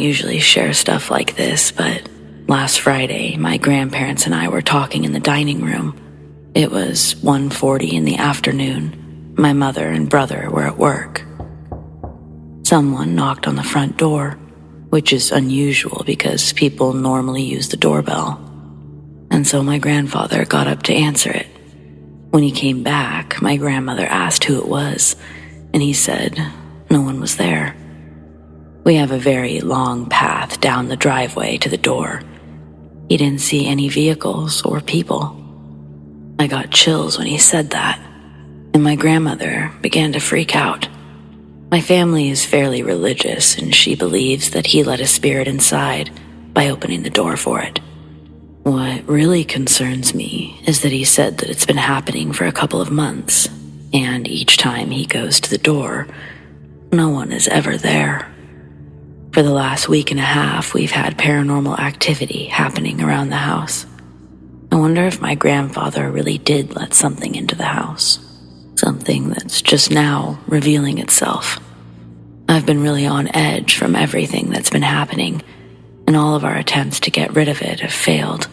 usually share stuff like this, but last Friday, my grandparents and I were talking in the dining room. It was 1:40 in the afternoon. My mother and brother were at work. Someone knocked on the front door, which is unusual because people normally use the doorbell. And so my grandfather got up to answer it. When he came back, my grandmother asked who it was, and he said no one was there. We have a very long path down the driveway to the door. He didn't see any vehicles or people. I got chills when he said that, and my grandmother began to freak out. My family is fairly religious, and she believes that he let a spirit inside by opening the door for it. What really concerns me is that he said that it's been happening for a couple of months, and each time he goes to the door, no one is ever there. For the last week and a half, we've had paranormal activity happening around the house. I wonder if my grandfather really did let something into the house. Something that's just now revealing itself. I've been really on edge from everything that's been happening, and all of our attempts to get rid of it have failed.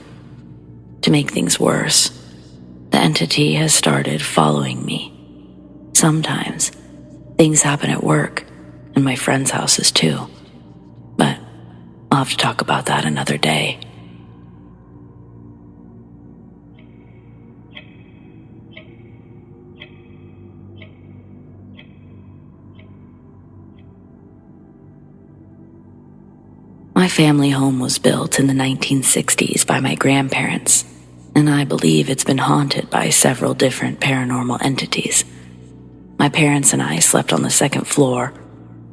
To make things worse, the entity has started following me. Sometimes, things happen at work and my friends' houses too. But I'll have to talk about that another day. My family home was built in the 1960s by my grandparents, and I believe it's been haunted by several different paranormal entities. My parents and I slept on the second floor,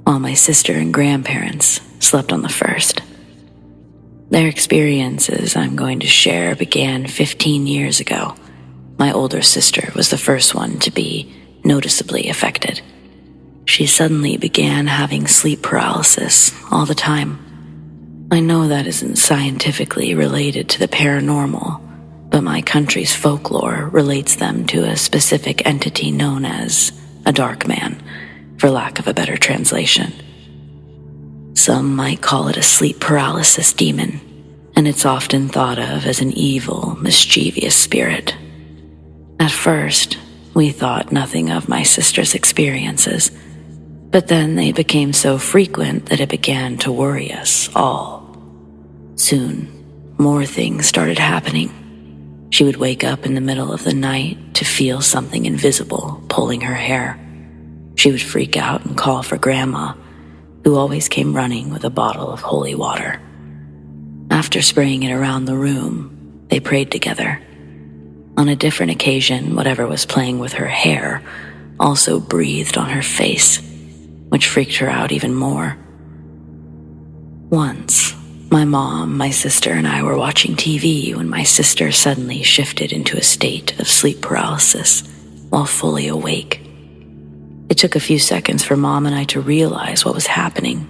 while my sister and grandparents slept on the first. Their experiences I'm going to share began 15 years ago. My older sister was the first one to be noticeably affected. She suddenly began having sleep paralysis all the time. I know that isn't scientifically related to the paranormal, but my country's folklore relates them to a specific entity known as a dark man, for lack of a better translation. Some might call it a sleep paralysis demon, and it's often thought of as an evil, mischievous spirit. At first, we thought nothing of my sister's experiences, but then they became so frequent that it began to worry us all. Soon, more things started happening. She would wake up in the middle of the night to feel something invisible pulling her hair. She would freak out and call for Grandma, who always came running with a bottle of holy water. After spraying it around the room, they prayed together. On a different occasion, whatever was playing with her hair also breathed on her face, which freaked her out even more. Once, my mom, my sister, and I were watching TV when my sister suddenly shifted into a state of sleep paralysis while fully awake. It took a few seconds for Mom and I to realize what was happening.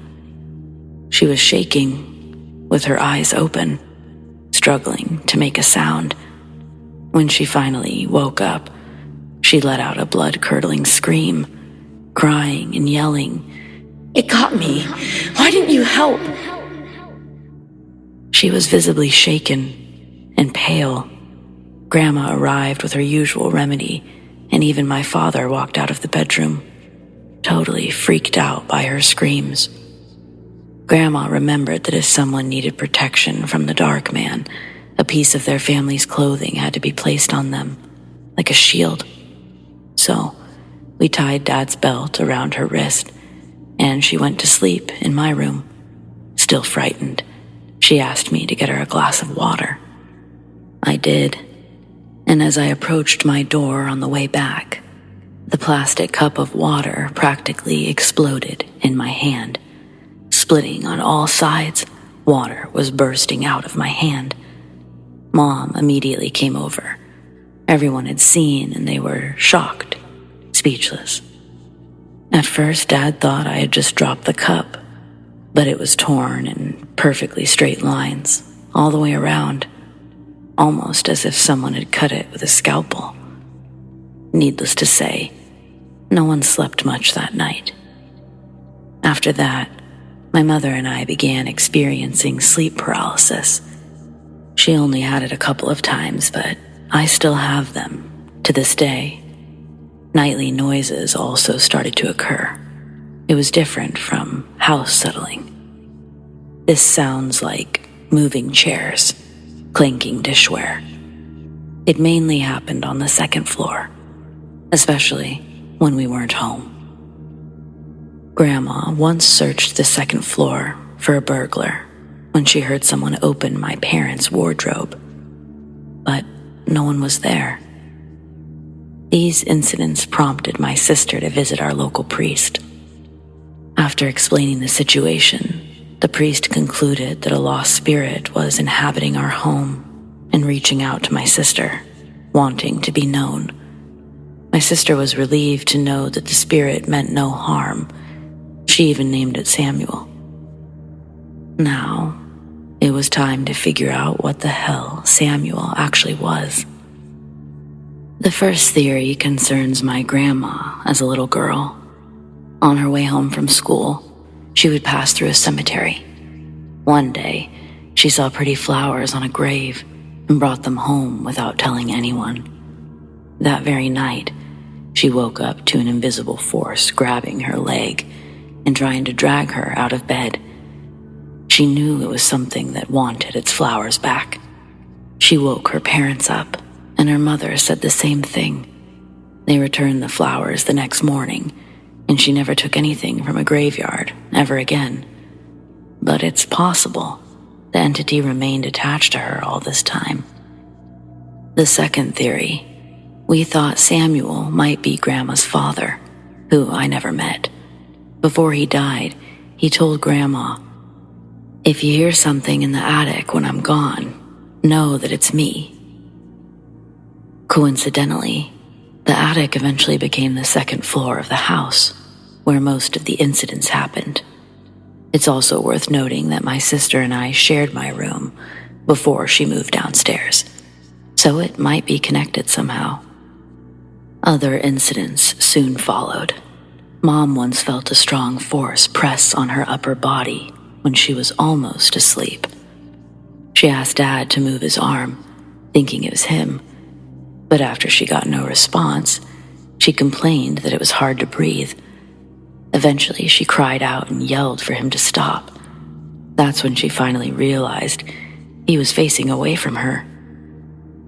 She was shaking, with her eyes open, struggling to make a sound. When she finally woke up, she let out a blood-curdling scream, crying and yelling, "It got me! Why didn't you help?" She was visibly shaken and pale. Grandma arrived with her usual remedy, and even my father walked out of the bedroom, totally freaked out by her screams. Grandma remembered that if someone needed protection from the dark man, a piece of their family's clothing had to be placed on them, like a shield. So, we tied Dad's belt around her wrist, and she went to sleep in my room. Still frightened, she asked me to get her a glass of water. I did, and as I approached my door on the way back, the plastic cup of water practically exploded in my hand. Splitting on all sides, water was bursting out of my hand. Mom immediately came over. Everyone had seen, and they were shocked, speechless. At first, Dad thought I had just dropped the cup, but it was torn in perfectly straight lines, all the way around, almost as if someone had cut it with a scalpel. Needless to say, no one slept much that night. After that, my mother and I began experiencing sleep paralysis. She only had it a couple of times, but I still have them to this day. Nightly noises also started to occur. It was different from house settling. This sounds like moving chairs, clinking dishware. It mainly happened on the second floor, especially when we weren't home. Grandma once searched the second floor for a burglar when she heard someone open my parents' wardrobe, but no one was there. These incidents prompted my sister to visit our local priest. After explaining the situation, the priest concluded that a lost spirit was inhabiting our home and reaching out to my sister, wanting to be known. My sister was relieved to know that the spirit meant no harm. She even named it Samuel. Now, it was time to figure out what the hell Samuel actually was. The first theory concerns my grandma as a little girl. On her way home from school, she would pass through a cemetery. One day, she saw pretty flowers on a grave and brought them home without telling anyone. That very night, she woke up to an invisible force grabbing her leg and trying to drag her out of bed. She knew it was something that wanted its flowers back. She woke her parents up, and her mother said the same thing. They returned the flowers the next morning, and she never took anything from a graveyard ever again. But it's possible the entity remained attached to her all this time. The second theory, we thought Samuel might be Grandma's father, who I never met. Before he died, he told Grandma, "If you hear something in the attic when I'm gone, know that it's me." Coincidentally, the attic eventually became the second floor of the house, where most of the incidents happened. It's also worth noting that my sister and I shared my room before she moved downstairs, so it might be connected somehow. Other incidents soon followed. Mom once felt a strong force press on her upper body when she was almost asleep. She asked Dad to move his arm, thinking it was him, but after she got no response, she complained that it was hard to breathe. Eventually, she cried out and yelled for him to stop. That's when she finally realized he was facing away from her.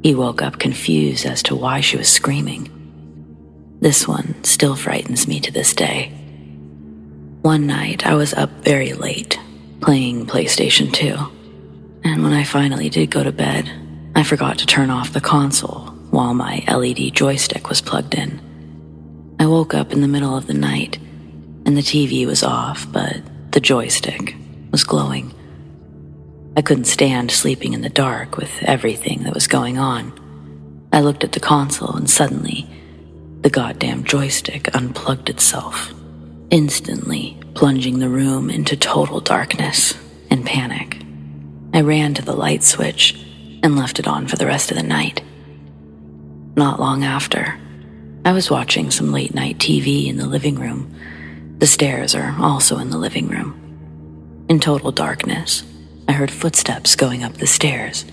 He woke up confused as to why she was screaming. This one still frightens me to this day. One night, I was up very late, playing PlayStation 2, and when I finally did go to bed, I forgot to turn off the console while my LED joystick was plugged in. I woke up in the middle of the night, and the TV was off, but the joystick was glowing. I couldn't stand sleeping in the dark with everything that was going on. I looked at the console and suddenly, the goddamn joystick unplugged itself, instantly plunging the room into total darkness and panic. I ran to the light switch and left it on for the rest of the night. Not long after, I was watching some late-night TV in the living room. The stairs are also in the living room. In total darkness, I heard footsteps going up the stairs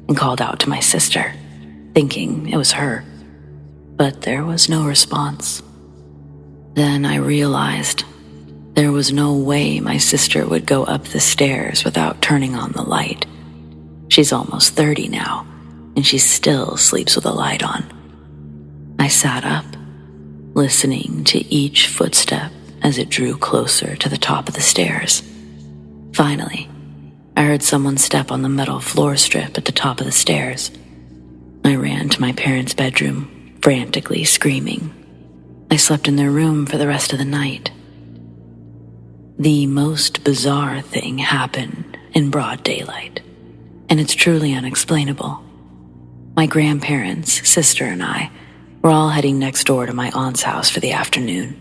and called out to my sister, thinking it was her, but there was no response. Then I realized there was no way my sister would go up the stairs without turning on the light. She's almost 30 now, and she still sleeps with a light on. I sat up, listening to each footstep as it drew closer to the top of the stairs. Finally, I heard someone step on the metal floor strip at the top of the stairs. I ran to my parents' bedroom, frantically screaming. I slept in their room for the rest of the night. The most bizarre thing happened in broad daylight, and it's truly unexplainable. My grandparents, sister, and I were all heading next door to my aunt's house for the afternoon.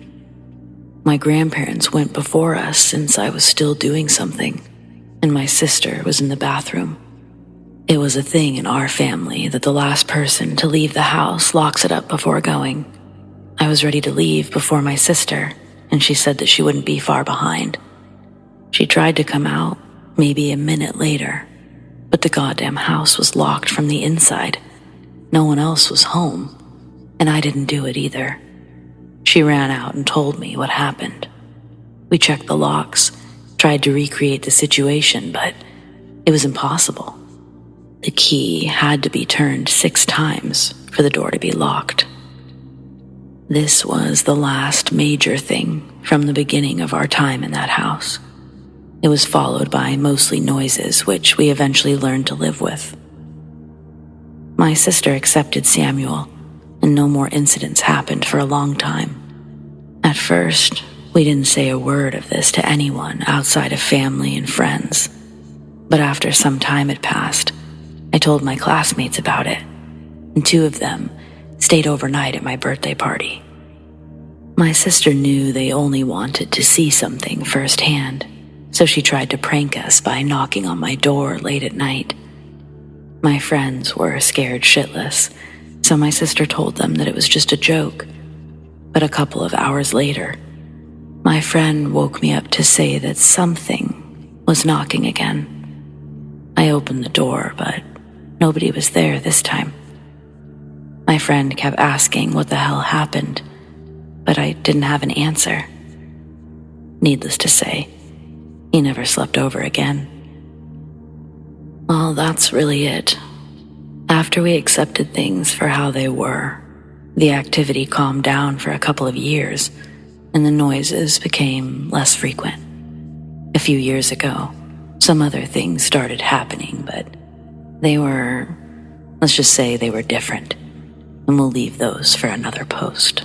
My grandparents went before us since I was still doing something, and my sister was in the bathroom. It was a thing in our family that the last person to leave the house locks it up before going. I was ready to leave before my sister, and she said that she wouldn't be far behind. She tried to come out, maybe a minute later, but the goddamn house was locked from the inside. No one else was home, and I didn't do it either. She ran out and told me what happened. We checked the locks, tried to recreate the situation, but it was impossible. The key had to be turned 6 times for the door to be locked. This was the last major thing from the beginning of our time in that house. It was followed by mostly noises, which we eventually learned to live with. My sister accepted Samuel, and no more incidents happened for a long time. At first, we didn't say a word of this to anyone outside of family and friends. But after some time had passed, I told my classmates about it, and 2 of them stayed overnight at my birthday party. My sister knew they only wanted to see something firsthand, so she tried to prank us by knocking on my door late at night. My friends were scared shitless, so my sister told them that it was just a joke. But a couple of hours later, my friend woke me up to say that something was knocking again. I opened the door, but nobody was there this time. My friend kept asking what the hell happened, but I didn't have an answer. Needless to say, he never slept over again. Well, that's really it. After we accepted things for how they were, the activity calmed down for a couple of years, and the noises became less frequent. A few years ago, some other things started happening, but let's just say they were different, and we'll leave those for another post.